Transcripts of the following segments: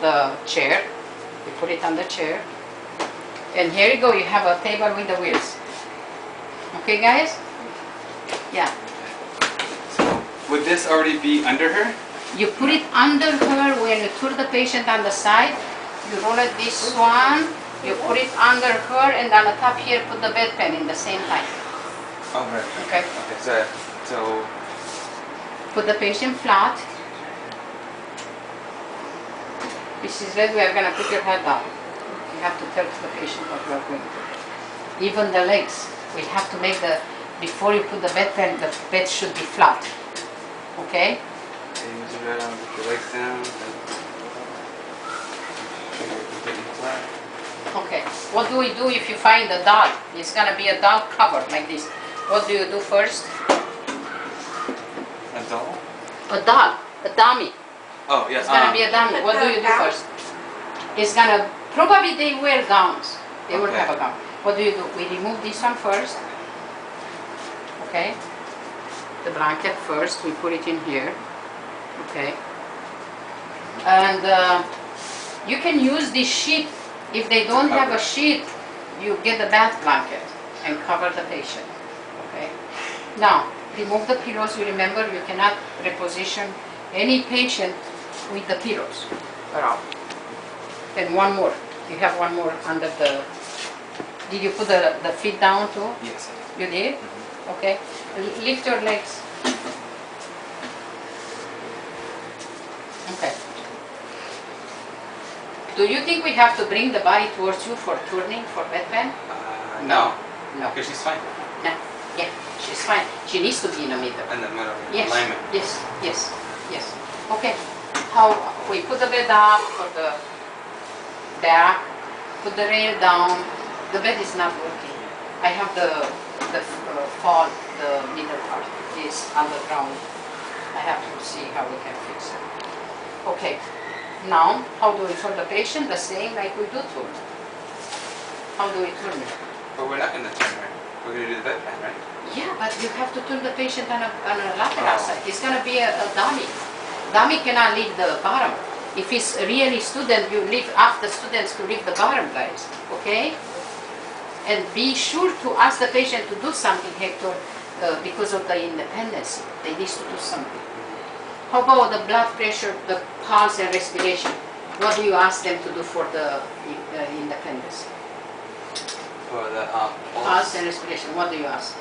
the chair. You put it on the chair. And here you go, you have a table with the wheels. Okay, guys? Yeah. So, would this already be under her? You put it under her when you turn the patient on the side. You roll it this one. You put it under her, and on the top here, put the bedpan in the same time. Oh, right. Okay. Okay, so Put the patient flat. Mrs. Red, we are going to put your head down. You have to tell to the patient what we are going to do. Even the legs. We have to make before you put the bedpan, the bed should be flat. Okay? Mrs. Red, I'm going to put your legs down. Okay. What do we do if you find a doll? It's going to be a doll covered like this. What do you do first? A doll? A doll. A dummy. Oh, yes. It's going to be a dummy. What do you do first? It's going to, probably they wear gowns. They will have a gown. What do? We remove this one first. Okay. The blanket first. We put it in here. Okay. And you can use this sheet. If they don't have a sheet, you get the bath blanket and cover the patient. Okay. Now, remove the pillows. You remember, you cannot reposition any patient with the pillows around. And one more. You have one more under the... Did you put the feet down too? Yes. You did? Mm-hmm. Okay. Lift your legs. Okay. Do you think we have to bring the body towards you for turning, for bedpan? No. No. Because she's fine. No. Yeah, she's fine. She needs to be in the middle. In the middle. Yes. Alignment. Yes. Yes. Yes. Okay. How we put the bed up for the back. Put the rail down. The bed is not working. I have the fall, the middle part is on the ground. I have to see how we can fix it. Okay. Now, how do we turn the patient? The same like we do turn. How do we turn it? But we're not going to turn her. We're going to do the bedpan, right? Yeah, but you have to turn the patient on a lateral side. It's going to be a dummy. Dummy cannot leave the bottom. If it's really student, you ask the students to leave the bottom, guys. Okay? And be sure to ask the patient to do something, Hector, because of the independence. They need to do something. How about the blood pressure, the pulse and respiration? What do you ask them to do for the independence? For the Pulse and respiration, what do you ask?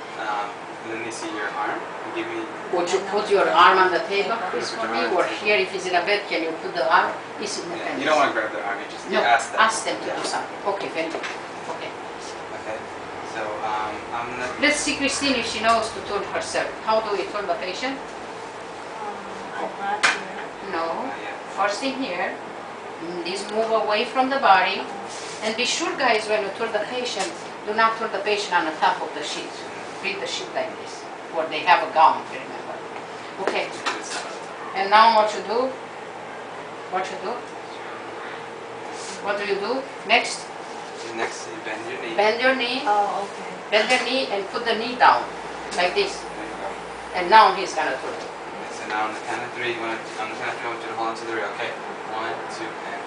Let me see your arm. Give me. Would you put your arm on the table, please, for me? Or here, if it's in a bed, can you put the arm? It's independence. You don't want to grab their arm. You just No, ask them. ask them to do something. Okay, very good. Okay. Okay. So I'm gonna. Let's see Christine if she knows to turn herself. How do we turn the patient? No. First in here. This move away from the body. And be sure, guys, when you turn the patient, do not turn the patient on the top of the sheet. Read the sheet like this. Or they have a gown, remember. Okay. And now what you do? What you do? What do you do? Next? Next, you bend your knee. Bend your knee. Oh, okay. Bend your knee and put the knee down. Like this. There you go. And now he's going to turn it. Okay, so now on the count of three, on the count of three, I want you to hold on to the rail, okay? 1, 2, and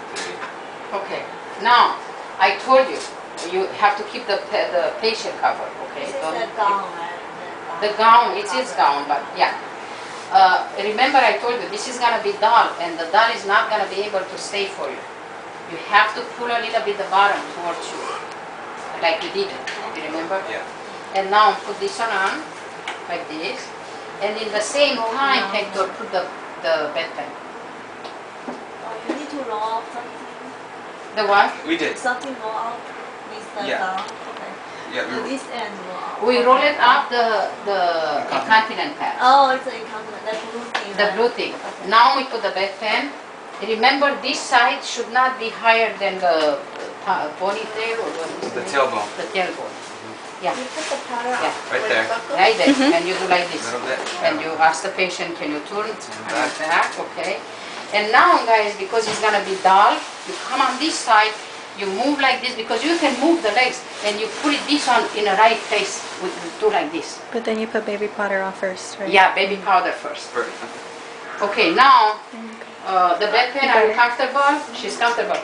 3. Okay. Now, I told you, you have to keep the patient covered, okay? This is Don't the keep- gown, right? The gown, it is gown, but yeah. Remember I told you, this is going to be dull, and the dull is not going to be able to stay for you. You have to pull a little bit the bottom towards you, like you did it, you remember? Yeah. And now put this one on, like this. And in the same time, Hector, put the bedpan. Oh, you need to roll out something. The what? We did. Something roll out with the Yeah. gown. Okay. Yeah. To this end roll out. We roll it up the incontinent pad. Oh, it's an incontinent. That blue thing. The right? blue thing. Okay. Now we put the bedpan. Remember, this side should not be higher than the ponytail or what is The it? tailbone. The tailbone. Yeah, You put the powder Yeah. Right with there. buckle? right there. And you do like A this. little bit. And you ask the patient, can you turn back. back? Okay. And now, guys, because it's gonna be dull, you come on this side. You move like this because you can move the legs, and you put it this on in the right place. We do like this. But then you put baby powder on first, right? Yeah, baby powder first. Perfect. Okay, now There you go. The bedpan, are you comfortable? She's comfortable.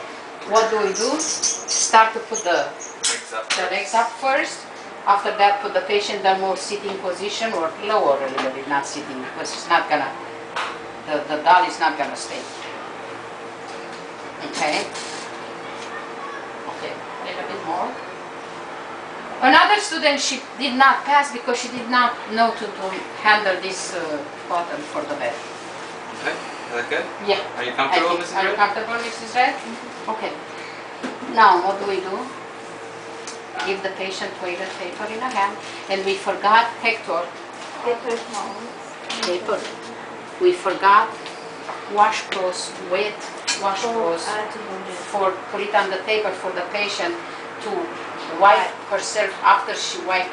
What do we do? Start to put the legs up first. After that, put the patient in a more sitting position or lower a little bit, not sitting, because it's not gonna, the doll is not gonna stay. Okay? Okay, a little bit more. Another student, she did not pass because she did not know to handle this button for the bed. Okay, is that good? Yeah. Are you comfortable, Mrs. Are you Red? comfortable, Mrs. Red? Okay. Now, what do we do? Give the patient toilet paper in a hand, and we forgot, Hector, Paper towels. paper. We forgot washcloths, wet washcloths, To hold it. for put it on the table for the patient to wipe herself after she wiped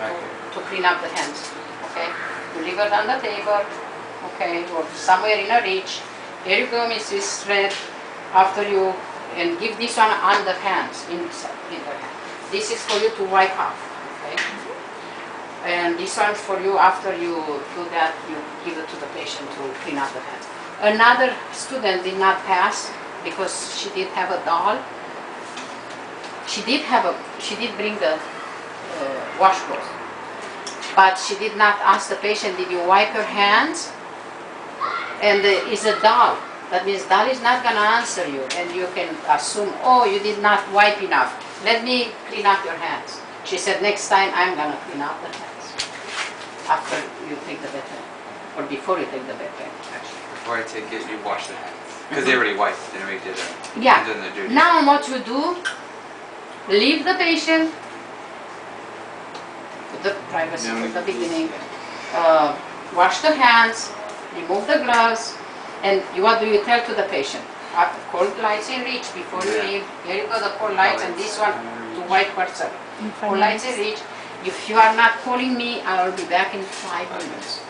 Right here. to clean up the hands. Okay, you leave it on the table. Okay, or somewhere in a reach. Here you go, Mrs. Red. After you, and give this one on the hands, inside, in the hand. This is for you to wipe off. Okay, and this one for you. After you do that, you give it to the patient to clean up the hands. Another student did not pass because she did have a doll. She did bring the washcloth, but she did not ask the patient, did you wipe your hands? And it's a doll. That means doll is not going to answer you, and you can assume, oh, you did not wipe enough. Let me clean up your hands. She said, next time I'm going to clean up the hands after you take the bedpan, or before you take the bedpan, actually. Before I take it, you wash the hands. Because they already wiped, they already did it. Yeah. Done their duty. Now what you do, leave the patient, put the privacy Then we from the can use beginning, it. wash the hands, remove the gloves, and what do you tell to the patient? Cold lights in reach before you Yeah. leave. Here you go, the cold lights, and this one to wipe herself. In 5 Cold lights in minutes. reach. If you are not calling me, I will be back in 5 minutes.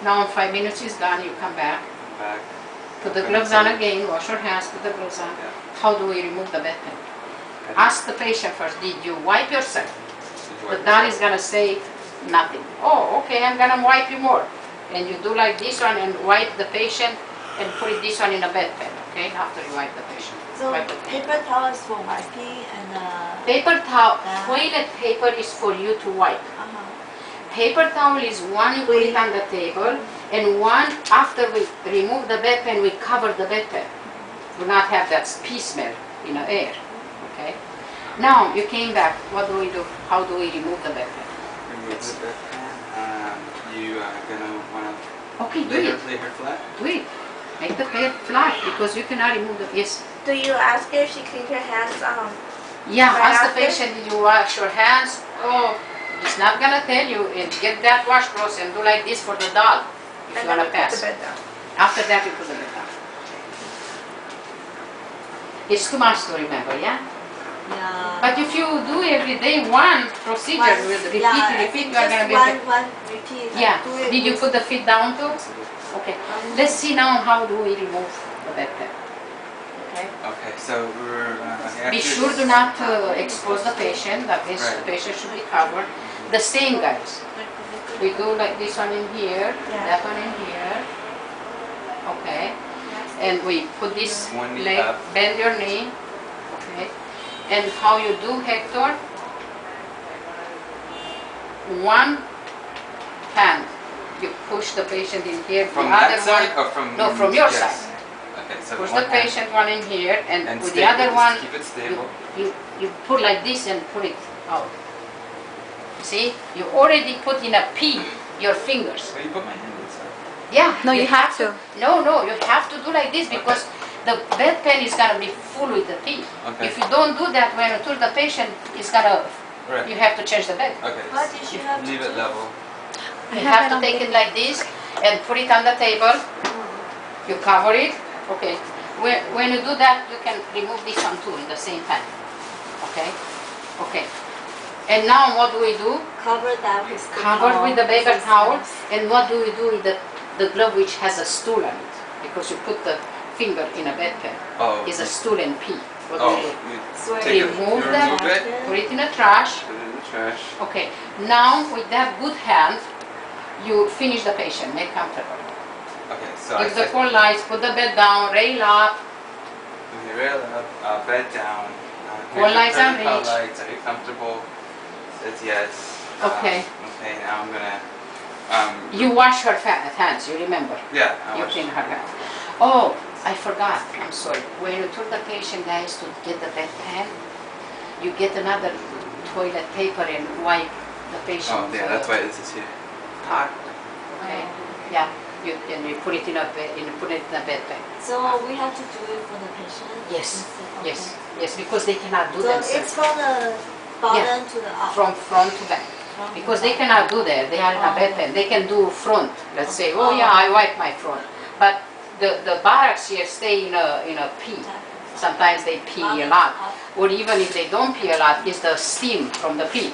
Now 5 minutes is done, you come back. Back. Put the gloves on again, wash your hands, put the gloves on. Yeah. How do we remove the bedpan? Okay. Ask the patient first, did you wipe yourself? Did you The wipe doll yourself? is gonna say nothing. Oh, okay, I'm gonna wipe you more. And you do like this one and wipe the patient and put this one in a bedpan, okay, after you wipe the patient. So Wipe the patient. paper towel is for wiping and Paper towel, Yeah. toilet paper is for you to wipe. uh-huh. Paper towel is one you put it on the table, and one after we remove the bedpan, we cover the bedpan. Do not have that pee smell in the air. Okay. Now you came back. What do we do? How do we remove the bedpan? Remove the bedpan. You are gonna wanna Okay, do it. lay her flat. Do it. Make the bed flat because you cannot remove the. Yes. Do you ask her if she cleaned her hands? Yeah. Right Ask the after? patient. Did you wash your hands? Oh, it's not gonna tell you. And get that washcloth and do like this for the doll. If And you wanna then we put pass. the bed down. After that, you put the bed down. It's too much to remember, yeah? Yeah. But if you do every day one procedure with repeat, yeah, I repeat, think you are just gonna be one, okay. one repeat. like, Yeah. do it Did you with- put the feet down too? Okay. Let's see now how do we remove the bedpan. Okay. Okay, so we're Be after sure this- do not expose the patient. That means the Right. patient should be covered. The same, guys. We do like this one in here, Yeah. that one in here. Okay. And we put this One knee leg, up. bend your knee. Okay. And how you do, Hector? One hand, you push the patient in here. From the other that side one, or from no, from your yes. side. Okay, so Push one the hand. patient one in here, and, And with the stable, other just one, keep it stable. you put like this and put it out. See, you already put in a P your fingers. Where you put my hand inside? Yeah. No, you have to. No, you have to do like this because the bedpan is gonna be full with the pee. Okay. If you don't do that when you turn the patient, it's gonna, Right. you have to change the bed. Okay. What did you have to Leave it do? level. You I have it to on take the- it like this and put it on the table. You cover it. Okay. When you do that, you can remove this one too in the same time. Okay. Okay. And now what do we do? Cover that with the Covered towel. with the paper This towel. is- And what do we do with the glove which has a stool on it? Because you put the finger in a bedpan. Oh. It's a stool and pee. What do Oh, we do? you So take it, Remove you that. remove it, Put it in a trash. put it in the trash. Okay. Now with that good hand, you finish the patient, make comfortable. Okay, so I Give the said, full lights, put the bed down, rail up. okay, rail up, bed down. Full lights turn and the color reach. lights, are you comfortable? Says yes. Okay. Okay, now I'm gonna, You wash her hands, you remember? yeah, I You watched. clean her hands. Oh, I forgot, I'm sorry. When you took the patient guys to get the bedpan, you get another toilet paper and wipe the patient. Oh, yeah, that's why this is here. Part. Okay, yeah. And you put it in a bedpan. So we have to do it for the patient? Yes, Okay. yes, yes, because they cannot do So it's themselves from the bottom to the up? from front to back. From Because the they cannot do that, they are in a Oh. bedpan. They can do front, let's say, oh yeah, I wipe my front. But the barracks here stay in a pee. bottom. Sometimes they pee a lot. Or even if they don't pee a lot, it's the steam from the pee.